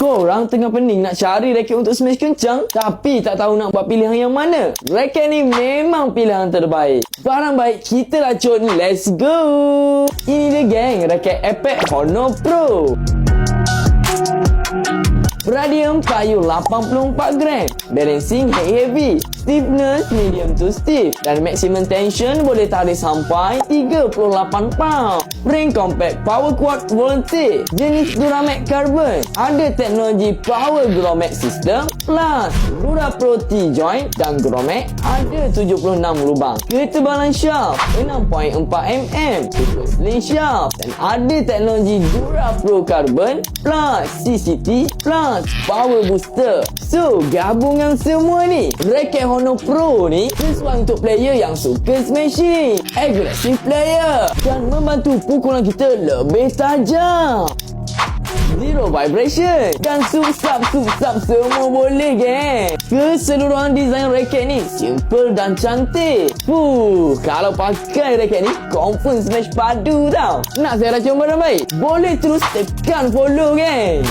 Korang tengah pening nak cari raket untuk smash kencang tapi tak tahu nak buat pilihan yang mana? Raket ni memang pilihan terbaik. Barang baik kita racun, let's go! Ini dia geng, raket Apex Honor Pro. Radium kayu 84 gram, balancing heavy, stiffness medium to stiff, dan maximum tension boleh tarik sampai 38 pound. Ring compact, power quad voltage, jenis Duramax carbon, ada teknologi power Grommet system, plus Dura Pro T-joint dan Grommet ada 76 lubang. Ketebalan shaft 6.4 mm, super slim shaft, dan ada teknologi Dura Pro carbon plus CCT plus power booster. So, gabungan semua ni, raket Honor Pro ni sesuai untuk player yang suka smashing, aggressive player, dan membantu pukulan kita lebih tajam. Zero vibration dan sub-sub semua boleh geng. Keseluruhan design raket ni simple dan cantik. Kalau pakai raket ni confirm smash padu tau. Nak saya racun barang baik? Boleh terus tekan follow geng.